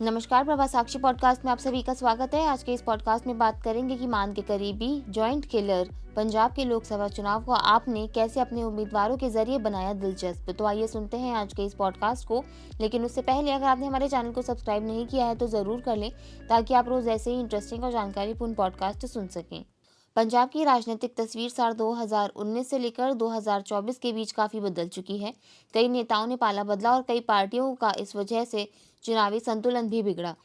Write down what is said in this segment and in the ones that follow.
नमस्कार, प्रभा साक्षी पॉडकास्ट में आप सभी का स्वागत है। आज के इस पॉडकास्ट में बात करेंगे कि मान के करीबी जॉइंट किलर पंजाब के लोकसभा चुनाव को आपने कैसे अपने उम्मीदवारों के जरिए बनाया दिलचस्प। तो आइए सुनते हैं आज के इस पॉडकास्ट को। लेकिन उससे पहले अगर आपने हमारे चैनल को सब्सक्राइब नहीं किया है तो ज़रूर कर लें, ताकि आप रोज़ ऐसे ही इंटरेस्टिंग और जानकारीपूर्ण पॉडकास्ट सुन सकें। पंजाब की राजनीतिक तस्वीर साल 2019 से लेकर 2024 के बीच काफ़ी बदल चुकी है। कई नेताओं ने पाला बदला और कई पार्टियों का इस वजह से चुनावी संतुलन भी बिगड़ा।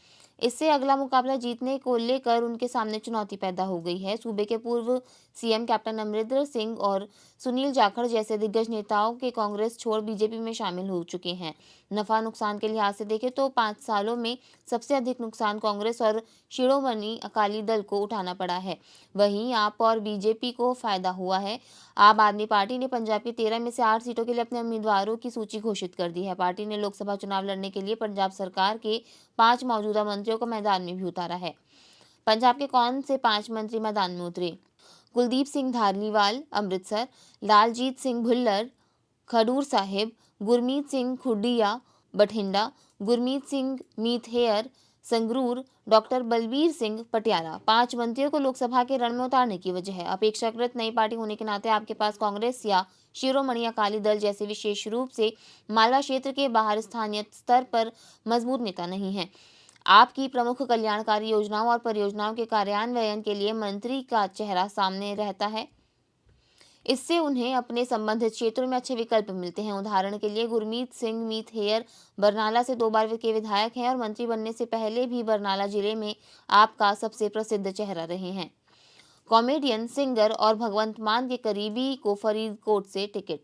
इससे अगला मुकाबला जीतने को लेकर उनके सामने चुनौती पैदा हो गई है। सूबे के पूर्व सीएम कैप्टन अमरिंदर सिंह और सुनील जाखड़ जैसे दिग्गज नेताओं के कांग्रेस छोड़ बीजेपी में शामिल हो चुके हैं। नफा नुकसान के लिहाज से देखें तो 5 सालों में सबसे अधिक नुकसान कांग्रेस और शिरोमणि अकाली दल को उठाना पड़ा है। वहीं आप और बीजेपी को फायदा हुआ है। आम आदमी पार्टी ने पंजाब की 13 में से 8 सीटों के लिए अपने उम्मीदवारों की सूची घोषित कर दी है। पार्टी ने लोकसभा चुनाव लड़ने के लिए पंजाब सरकार के 5 मौजूदा मंत्रियों को मैदान में भी उतारा है। पंजाब के कौन से 5 मंत्री मैदान में उतरे? कुलदीप सिंह धालीवाल अमृतसर, लालजीत सिंह भुल्लर खडूर साहिब, गुरमीत सिंह खुडिया बठिंडा, गुरमीत सिंह मीत हेयर संगरूर, डॉक्टर बलबीर सिंह पटियाला। 5 मंत्रियों को लोकसभा के रण में उतारने की वजह है अपेक्षाकृत नई पार्टी होने के नाते आपके पास कांग्रेस या शिरोमणि अकाली दल जैसे विशेष रूप से मालवा क्षेत्र के बाहर स्थानीय स्तर पर मजबूत नेता नहीं है। आपकी प्रमुख कल्याणकारी योजनाओं और परियोजनाओं के कार्यान्वयन के लिए मंत्री का चेहरा सामने रहता है। इससे उन्हें अपने संबंधित क्षेत्रों में अच्छे विकल्प मिलते हैं। उदाहरण के लिए गुरमीत सिंह मीत हेयर बरनाला से 2 बार के विधायक हैं और मंत्री बनने से पहले भी बरनाला जिले में आपका सबसे प्रसिद्ध चेहरा रहे हैं। कॉमेडियन, सिंगर और भगवंत मान के करीबी को फरीदकोट से टिकट।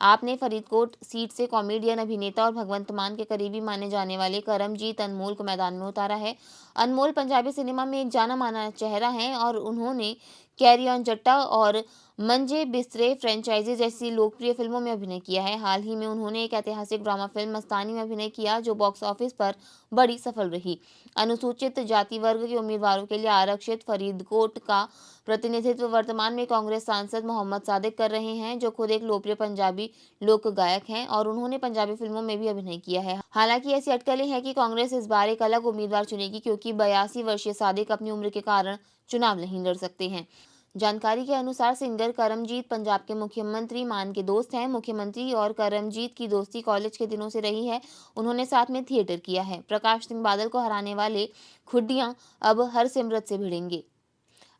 आपने फरीदकोट सीट से कॉमेडियन, अभिनेता और भगवंत मान के करीबी माने जाने वाले करमजीत अनमोल को मैदान में उतारा है। अनमोल पंजाबी सिनेमा में एक जाना माना चेहरा हैं और उन्होंने कैरी ऑन जट्टा और मंजे बिस्तरे फ्रेंचाइजी जैसी लोकप्रिय फिल्मों में अभिनय किया है। हाल ही में उन्होंने एक ऐतिहासिक ड्रामा फिल्म मस्तानी में अभिनय किया, जो बॉक्स ऑफिस पर बड़ी सफल रही। अनुसूचित जाति वर्ग के उम्मीदवारों के लिए आरक्षित फरीदकोट का प्रतिनिधित्व वर्तमान में कांग्रेस सांसद मोहम्मद सादिक कर रहे हैं, जो खुद एक लोकप्रिय पंजाबी लोक गायक हैं और उन्होंने पंजाबी फिल्मों में भी अभिनय किया है। हालांकि ऐसी अटकलें हैं कि कांग्रेस इस बार एक अलग उम्मीदवार चुनेगी, क्योंकि 82 वर्षीय सादिक अपनी उम्र के कारण चुनाव नहीं लड़ सकते हैं। जानकारी के अनुसार सिंगर करमजीत पंजाब के मुख्यमंत्री मान के दोस्त हैं। मुख्यमंत्री और करमजीत की दोस्ती कॉलेज के दिनों से रही है। उन्होंने साथ में थिएटर किया है। प्रकाश सिंह बादल को हराने वाले खुड्डियां अब हरसिमरत से भिड़ेंगे।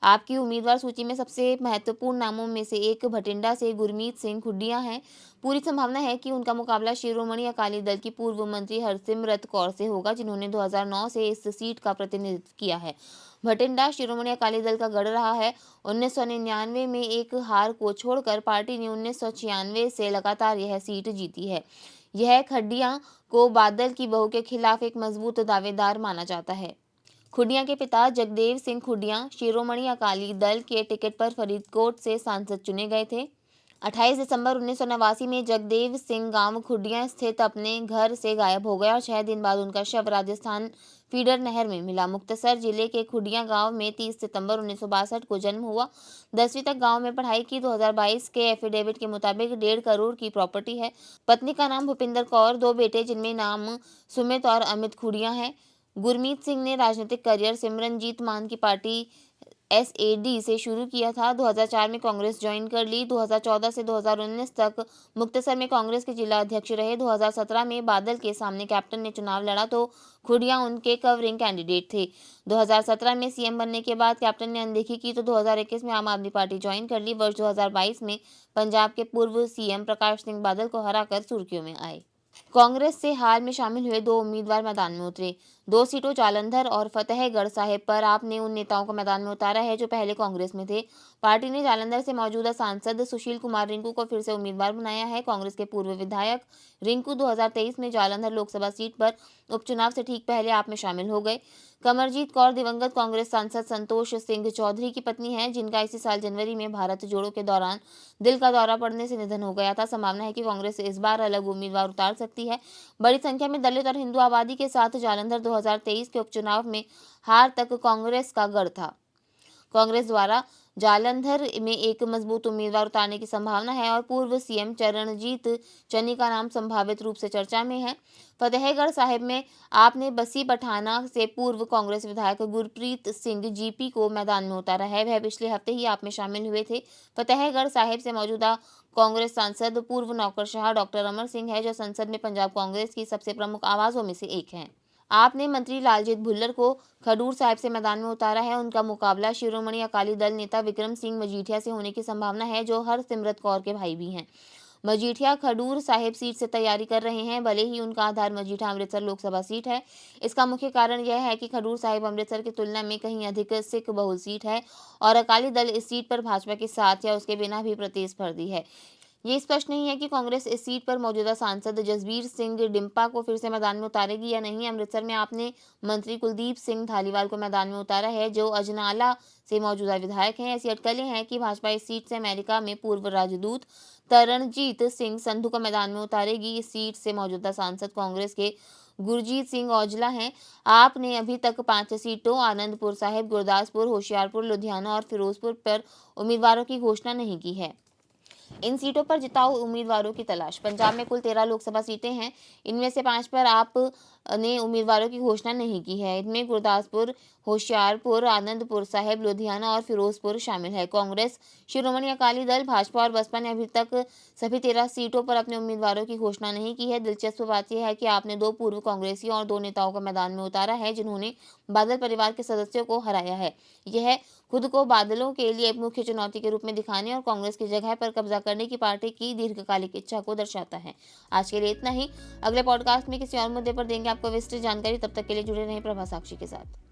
आपकी उम्मीदवार सूची में सबसे महत्वपूर्ण नामों में से एक भटिंडा से गुरमीत सिंह खुडिया हैं। पूरी संभावना है कि उनका मुकाबला शिरोमणि अकाली दल की पूर्व मंत्री हरसिमरत कौर से होगा, जिन्होंने 2009 से इस सीट का प्रतिनिधित्व किया है। भटिंडा शिरोमणि अकाली दल का गढ़ रहा है। 1999 में एक हार को छोड़कर पार्टी ने 1996 से लगातार यह सीट जीती है। यह खड्डिया को बादल की बहू के खिलाफ एक मजबूत दावेदार माना जाता है। खुडिया के पिता जगदेव सिंह खुडिया शिरोमणि अकाली दल के टिकट पर फरीदकोट से सांसद चुने गए थे। 28 दिसंबर 1989 में जगदेव सिंह गांव खुडिया स्थित अपने घर से गायब हो गया और 6 दिन बाद उनका शव राजस्थान फीडर नहर में मिला। मुक्तसर जिले के खुडिया गांव में 30 सितंबर 1962 को जन्म हुआ। 10वीं तक गांव में पढ़ाई की। 2022 के एफिडेविट के मुताबिक 1.5 करोड़ की प्रॉपर्टी है। पत्नी का नाम भूपिंदर कौर, 2 बेटे जिनमें नाम सुमित और अमित खुडिया है। गुरमीत सिंह ने राजनीतिक करियर सिमरनजीत मान की पार्टी एसएडी से शुरू किया था। 2004 में कांग्रेस ज्वाइन कर ली। 2014 से 2019 तक मुक्तसर में कांग्रेस के जिला अध्यक्ष रहे। 2017 में बादल के सामने कैप्टन ने चुनाव लड़ा तो खुडिया उनके कवरिंग कैंडिडेट थे। 2017 में सीएम बनने के बाद कैप्टन ने अनदेखी की तो 2021 में आम आदमी पार्टी ज्वाइन कर ली। वर्ष 2022 में पंजाब के पूर्व सीएम प्रकाश सिंह बादल को हराकर सुर्खियों में आए। कांग्रेस से हाल में शामिल हुए 2 उम्मीदवार मैदान में उतरे। 2 सीटों जालंधर और फतेहगढ़ साहिब पर आपने उन नेताओं को मैदान में उतारा है जो पहले कांग्रेस में थे। पार्टी ने जालंधर से मौजूदा सांसद सुशील कुमार रिंकू को फिर से उम्मीदवार बनाया है। कांग्रेस के पूर्व विधायक रिंकू 2023 में जालंधर लोकसभा सीट पर उपचुनाव से ठीक पहले आप में शामिल हो गए। कमरजीत कौर दिवंगत कांग्रेस सांसद संतोष सिंह चौधरी की पत्नी है, जिनका इसी साल जनवरी में भारत जोड़ो के दौरान दिल का दौरा पड़ने से निधन हो गया था। संभावना है कि कांग्रेस इस बार अलग उम्मीदवार उतार सकती है। बड़ी संख्या में दलित और हिंदू आबादी के साथ जालंधर 2023 के उपचुनाव में हार तक कांग्रेस का गढ़ था। कांग्रेस द्वारा जालंधर में एक मजबूत उम्मीदवार उतारने की संभावना है और पूर्व सीएम चरणजीत चन्नी का नाम संभावित रूप से चर्चा में है। फतेहगढ़ साहिब में आपने बसी पठाना से पूर्व कांग्रेस विधायक गुरप्रीत सिंह जीपी को मैदान में उतारा है। वह पिछले हफ्ते ही आप में शामिल हुए थे। फतेहगढ़ साहिब से मौजूदा कांग्रेस सांसद पूर्व नौकरशाह डॉक्टर अमर सिंह है, जो संसद में पंजाब कांग्रेस की सबसे प्रमुख आवाजों में से एक हैं। आपने मंत्री लालजीत भुल्लर को खडूर साहिब से मैदान में उतारा है। उनका मुकाबला शिरोमणि अकाली दल नेता विक्रम सिंह मजीठिया से होने की संभावना है, जो हरसिमरत कौर के भाई भी हैं। मजीठिया खडूर साहिब सीट से तैयारी कर रहे हैं। भले ही उनका आधार मजीठा अमृतसर लोकसभा सीट है, इसका मुख्य कारण यह है कि खडूर साहिब अमृतसर की तुलना में कहीं अधिक सिख बहुल सीट है और अकाली दल इस सीट पर भाजपा के साथ या उसके बिना भी प्रतिस्पर्धी है। ये स्पष्ट नहीं है कि कांग्रेस इस सीट पर मौजूदा सांसद जसबीर सिंह डिम्पा को फिर से मैदान में उतारेगी या नहीं। अमृतसर में आपने मंत्री कुलदीप सिंह धालीवाल को मैदान में उतारा है, जो अजनाला से मौजूदा विधायक हैं। ऐसी अटकलें हैं कि भाजपा इस सीट से अमेरिका में पूर्व राजदूत तरणजीत सिंह संधू को मैदान में उतारेगी। इस सीट से मौजूदा सांसद कांग्रेस के गुरजीत सिंह औजला हैं। आपने अभी तक 5 सीटों आनंदपुर साहिब, गुरदासपुर, होशियारपुर, लुधियाना और फिरोजपुर पर उम्मीदवारों की घोषणा नहीं की है। इन सीटों पर जिताऊ उम्मीदवारों की तलाश। पंजाब में कुल 13 लोकसभा सीटें हैं। इनमें से 5 पर आप ने उम्मीदवारों की घोषणा नहीं की है। इनमें गुरदासपुर, होशियारपुर, आनंदपुर साहिब, लुधियाना और फिरोजपुर शामिल है। कांग्रेस, शिरोमणि अकाली दल, भाजपा और बसपा ने अभी तक सभी 13 सीटों पर अपने उम्मीदवारों की घोषणा नहीं की है। दिलचस्प बात यह है कि आपने 2 पूर्व कांग्रेसियों और 2 नेताओं को मैदान में उतारा है, जिन्होंने बादल परिवार के सदस्यों को हराया है। यह खुद को बादलों के लिए एक मुख्य चुनौती के रूप में दिखाने और कांग्रेस की जगह पर कब्जा करने की पार्टी की दीर्घकालिक इच्छा को दर्शाता है। आज के लिए इतना ही। अगले पॉडकास्ट में किसी और मुद्दे पर देंगे आपको विस्तृत जानकारी। तब तक के लिए जुड़े रहें प्रभा साक्षी के साथ।